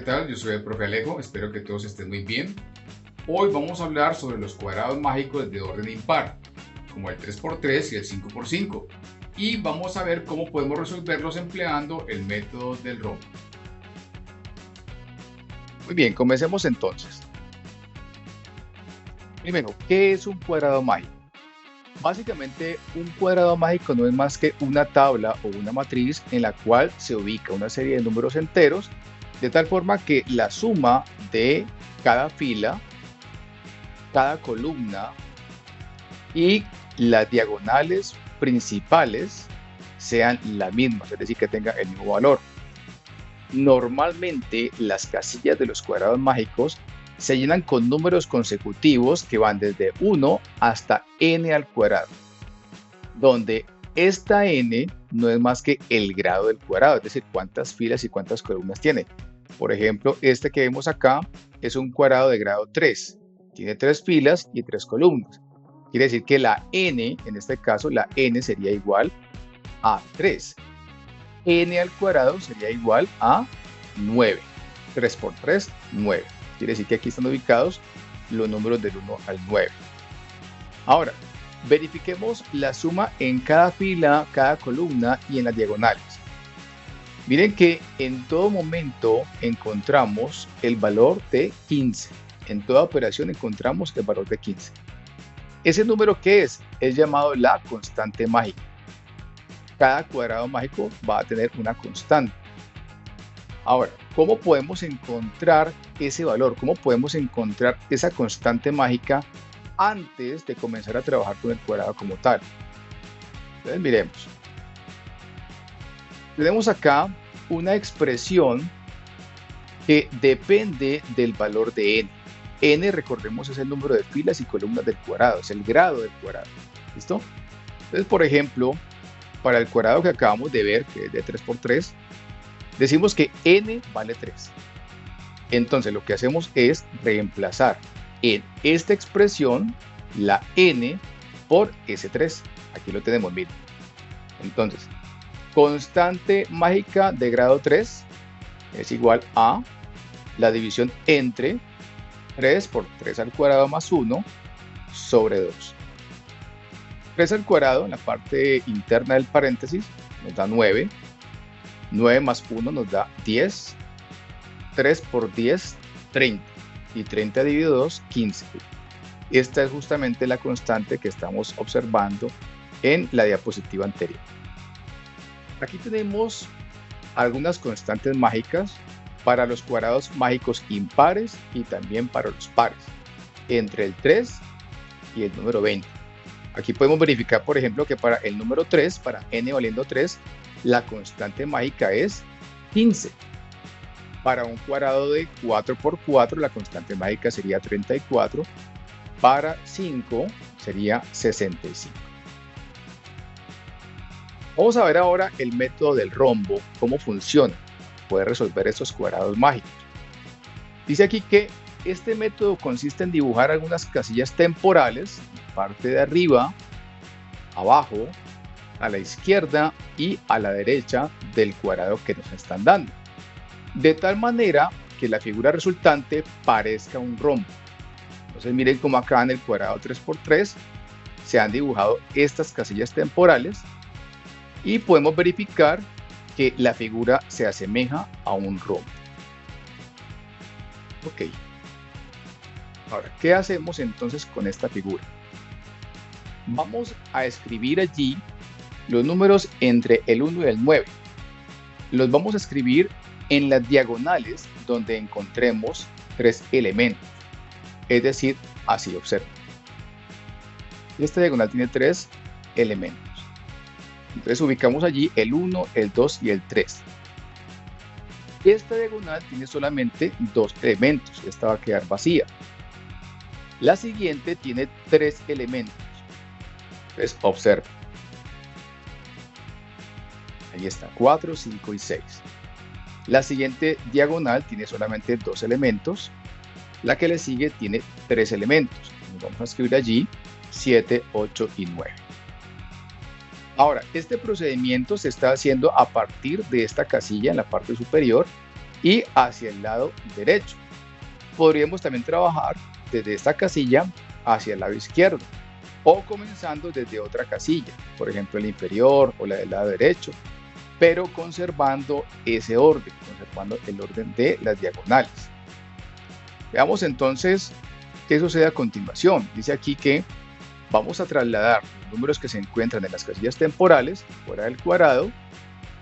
tal? Yo soy el profe Alejo, espero que todos estén muy bien. Hoy vamos a hablar sobre los cuadrados mágicos de orden impar, como el 3×3 y el 5×5, y vamos a ver cómo podemos resolverlos empleando el método del rombo. Muy bien, comencemos entonces. Primero, ¿qué es un cuadrado mágico? Básicamente, un cuadrado mágico no es más que una tabla o una matriz en la cual se ubica una serie de números enteros, de tal forma que la suma de cada fila, cada columna y las diagonales principales sean las mismas, es decir, que tengan el mismo valor. Normalmente, las casillas de los cuadrados mágicos se llenan con números consecutivos que van desde 1 hasta n al cuadrado, donde esta n no es más que el grado del cuadrado, es decir, cuántas filas y cuántas columnas tiene. Por ejemplo, este que vemos acá es un cuadrado de grado 3, tiene 3 filas y 3 columnas. Quiere decir que la n, en este caso, la n sería igual a 3. N al cuadrado sería igual a 9. 3 por 3, 9. Quiere decir que aquí están ubicados los números del 1 al 9. Ahora, verifiquemos la suma en cada fila, cada columna y en las diagonales. Miren que en todo momento encontramos el valor de 15. En toda operación encontramos el valor de 15. ¿Ese número qué es? Es llamado la constante mágica. Cada cuadrado mágico va a tener una constante. Ahora, ¿cómo podemos encontrar ese valor? ¿Cómo podemos encontrar esa constante mágica antes de comenzar a trabajar con el cuadrado como tal? Entonces, miremos. Tenemos acá una expresión que depende del valor de n. N, recordemos, es el número de filas y columnas del cuadrado, es el grado del cuadrado. ¿Listo? Entonces, por ejemplo, para el cuadrado que acabamos de ver, que es de 3×3, decimos que n vale 3. Entonces lo que hacemos es reemplazar en esta expresión la n por ese 3. Aquí lo tenemos, miren. Entonces, constante mágica de grado 3 es igual a la división entre 3 por 3 al cuadrado más 1 sobre 2. 3 al cuadrado en la parte interna del paréntesis nos da 9. 9 más 1 nos da 10. 3 por 10, 30. Y 30 dividido 2, 15. Esta es justamente la constante que estamos observando en la diapositiva anterior. Aquí tenemos algunas constantes mágicas para los cuadrados mágicos impares y también para los pares, entre el 3 y el número 20. Aquí podemos verificar, por ejemplo, que para el número 3, para n valiendo 3, la constante mágica es 15. Para un cuadrado de 4×4, la constante mágica sería 34. Para 5 sería 65. Vamos a ver ahora el método del rombo, cómo funciona. Puede resolver estos cuadrados mágicos. Dice aquí que este método consiste en dibujar algunas casillas temporales, parte de arriba, abajo, a la izquierda y a la derecha del cuadrado que nos están dando, de tal manera que la figura resultante parezca un rombo. Entonces miren cómo acá en el cuadrado 3×3 se han dibujado estas casillas temporales y podemos verificar que la figura se asemeja a un rombo. Ok. Ahora, ¿qué hacemos entonces con esta figura? Vamos a escribir allí los números entre el 1 y el 9. Los vamos a escribir en las diagonales donde encontremos 3 elementos. Es decir, así observen. Esta diagonal tiene 3 elementos. Entonces ubicamos allí el 1, el 2 y el 3. Esta diagonal tiene solamente 2 elementos. Esta va a quedar vacía. La siguiente tiene 3 elementos. Entonces observen. Ahí está, 4, 5 y 6. La siguiente diagonal tiene solamente 2 elementos. La que le sigue tiene 3 elementos. Vamos a escribir allí 7, 8 y 9. Ahora, este procedimiento se está haciendo a partir de esta casilla en la parte superior y hacia el lado derecho. Podríamos también trabajar desde esta casilla hacia el lado izquierdo o comenzando desde otra casilla, por ejemplo el inferior o la del lado derecho, pero conservando ese orden, conservando el orden de las diagonales. Veamos entonces qué sucede a continuación. Dice aquí que vamos a trasladar los números que se encuentran en las casillas temporales, fuera del cuadrado,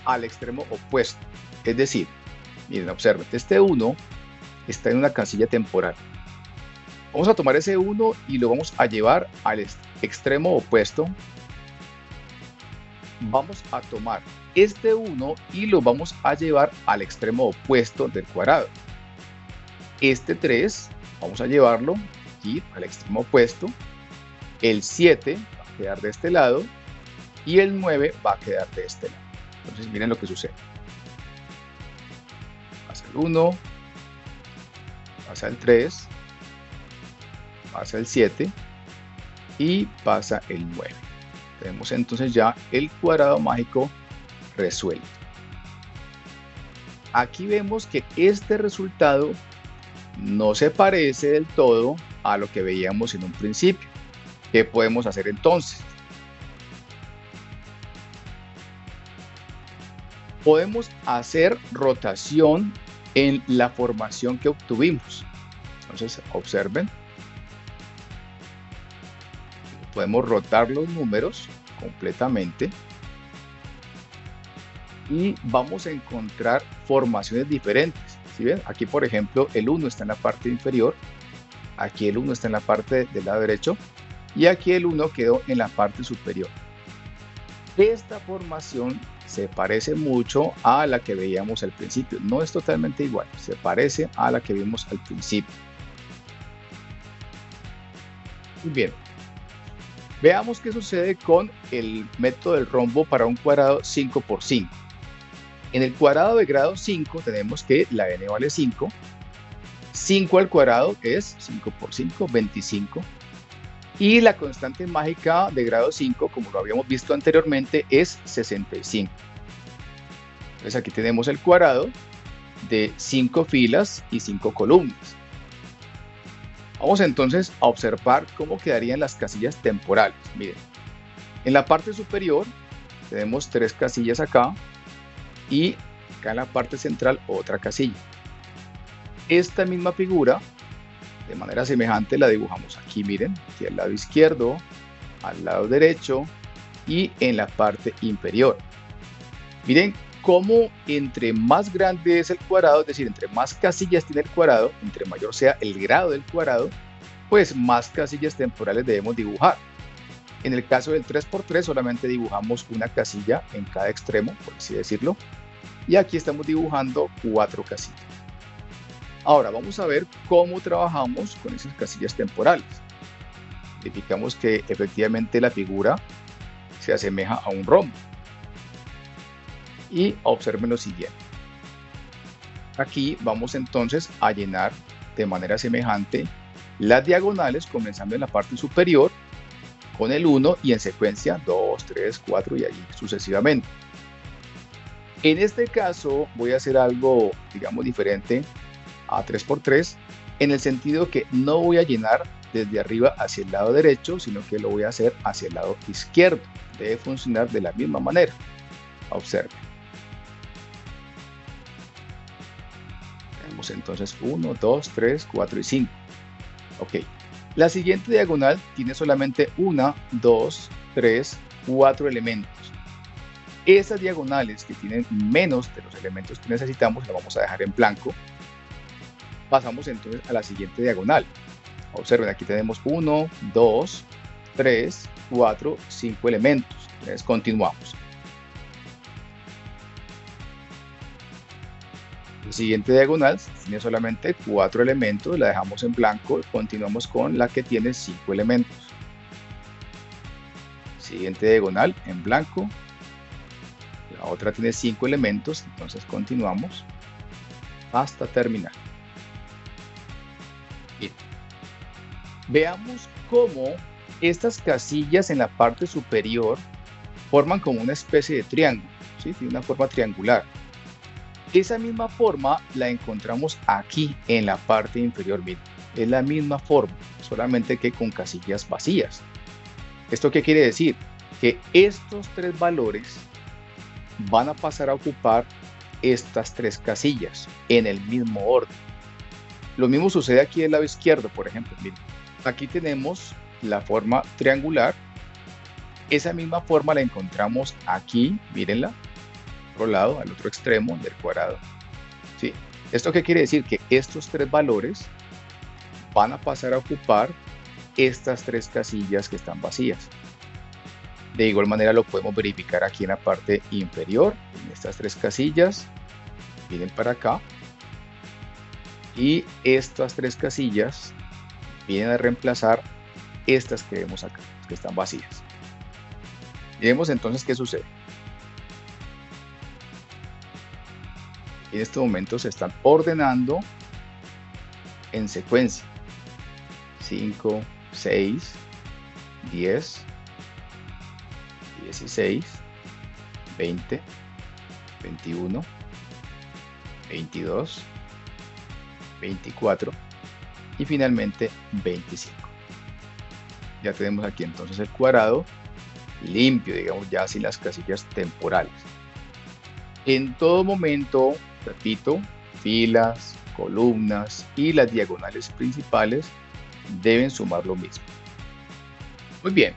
al extremo opuesto. Es decir, miren, observen, este 1 está en una casilla temporal. Vamos a tomar ese 1 y lo vamos a llevar al extremo opuesto. Vamos a tomar este 1 y lo vamos a llevar al extremo opuesto del cuadrado. Este 3 vamos a llevarlo aquí al extremo opuesto. El 7 va a quedar de este lado y el 9 va a quedar de este lado. Entonces miren lo que sucede. Pasa el 1, pasa el 3, pasa el 7 y pasa el 9. Tenemos entonces ya el cuadrado mágico resuelto. Aquí vemos que este resultado no se parece del todo a lo que veíamos en un principio. ¿Qué podemos hacer entonces? Podemos hacer rotación en la formación que obtuvimos. Entonces, observen. Podemos rotar los números completamente y vamos a encontrar formaciones diferentes. ¿Sí ven? Aquí, por ejemplo, el 1 está en la parte inferior, aquí el 1 está en la parte del lado derecho y aquí el 1 quedó en la parte superior. Esta formación se parece mucho a la que veíamos al principio. No es totalmente igual, se parece a la que vimos al principio. Muy bien. Veamos qué sucede con el método del rombo para un cuadrado 5 por 5. En el cuadrado de grado 5 tenemos que la n vale 5. 5 al cuadrado es 5 por 5, 25. Y la constante mágica de grado 5, como lo habíamos visto anteriormente, es 65. Entonces aquí tenemos el cuadrado de 5 filas y 5 columnas. Vamos entonces a observar cómo quedarían las casillas temporales. Miren, en la parte superior tenemos 3 casillas acá y acá en la parte central otra casilla. Esta misma figura, de manera semejante, la dibujamos aquí, miren, aquí al lado izquierdo, al lado derecho y en la parte inferior. Miren cómo entre más grande es el cuadrado, es decir, entre más casillas tiene el cuadrado, entre mayor sea el grado del cuadrado, pues más casillas temporales debemos dibujar. En el caso del 3×3 solamente dibujamos una casilla en cada extremo, por así decirlo, y aquí estamos dibujando 4 casillas. Ahora vamos a ver cómo trabajamos con esas casillas temporales. Verificamos que efectivamente la figura se asemeja a un rombo. Y observen lo siguiente. Aquí vamos entonces a llenar de manera semejante las diagonales, comenzando en la parte superior con el 1 y en secuencia 2, 3, 4 y allí sucesivamente. En este caso voy a hacer algo, digamos, diferente a 3×3, en el sentido que no voy a llenar desde arriba hacia el lado derecho, sino que lo voy a hacer hacia el lado izquierdo. Debe funcionar de la misma manera. Observen. Tenemos entonces 1, 2, 3, 4 y 5. Ok. La siguiente diagonal tiene solamente 1, 2, 3, 4 elementos. Esas diagonales que tienen menos de los elementos que necesitamos las vamos a dejar en blanco. Pasamos entonces a la siguiente diagonal. Observen, aquí tenemos 1, 2, 3, 4, 5 elementos. Entonces continuamos. La siguiente diagonal tiene solamente 4 elementos, la dejamos en blanco y continuamos con la que tiene 5 elementos. Siguiente diagonal en blanco. La otra tiene 5 elementos, entonces continuamos hasta terminar. Bien. Veamos cómo estas casillas en la parte superior forman como una especie de triángulo, ¿sí? Tiene una forma triangular. Esa misma forma la encontramos aquí en la parte inferior. Miren, es la misma forma, solamente que con casillas vacías. ¿Esto qué quiere decir? Que estos tres valores van a pasar a ocupar estas tres casillas en el mismo orden. Lo mismo sucede aquí del lado izquierdo, por ejemplo. Miren, aquí tenemos la forma triangular. Esa misma forma la encontramos aquí, mírenla, al otro lado, al otro extremo del cuadrado. ¿Sí? ¿Esto qué quiere decir? Que estos tres valores van a pasar a ocupar estas tres casillas que están vacías. De igual manera lo podemos verificar aquí en la parte inferior, en estas tres casillas. Miren para acá. Y estas tres casillas vienen a reemplazar estas que vemos acá, que están vacías. Miremos entonces qué sucede. En este momento se están ordenando en secuencia. 5, 6, 10, 16, 20, 21, 22, 24 y finalmente 25. Ya tenemos aquí entonces el cuadrado limpio, digamos, ya sin las casillas temporales. En todo momento, repito, filas, columnas y las diagonales principales deben sumar lo mismo. Muy bien,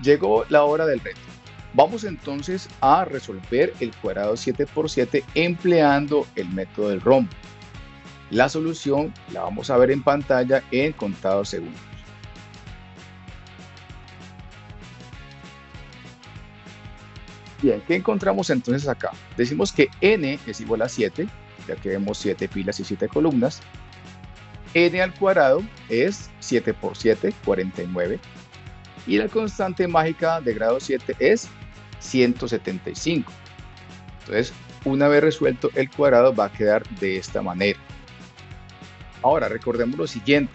llegó la hora del reto. Vamos entonces a resolver el cuadrado 7 por 7 empleando el método del rombo. La solución la vamos a ver en pantalla en contados segundos. Bien, ¿qué encontramos entonces acá? Decimos que n es igual a 7, ya que vemos 7 filas y 7 columnas. N al cuadrado es 7 por 7, 49. Y la constante mágica de grado 7 es 175. Entonces, una vez resuelto el cuadrado va a quedar de esta manera. Ahora, recordemos lo siguiente.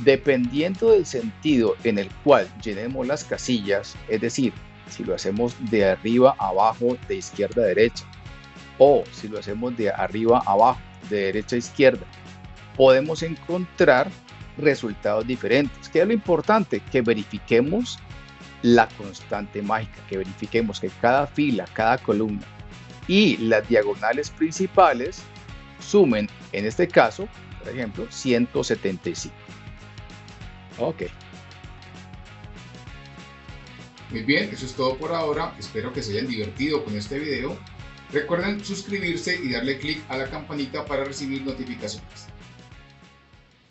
Dependiendo del sentido en el cual llenemos las casillas, es decir, si lo hacemos de arriba a abajo, de izquierda a derecha, o si lo hacemos de arriba a abajo, de derecha a izquierda, podemos encontrar resultados diferentes. ¿Qué es lo importante? Que verifiquemos la constante mágica, que verifiquemos que cada fila, cada columna y las diagonales principales sumen, en este caso, por ejemplo, 175. Ok. Muy bien, eso es todo por ahora. Espero que se hayan divertido con este video. Recuerden suscribirse y darle clic a la campanita para recibir notificaciones.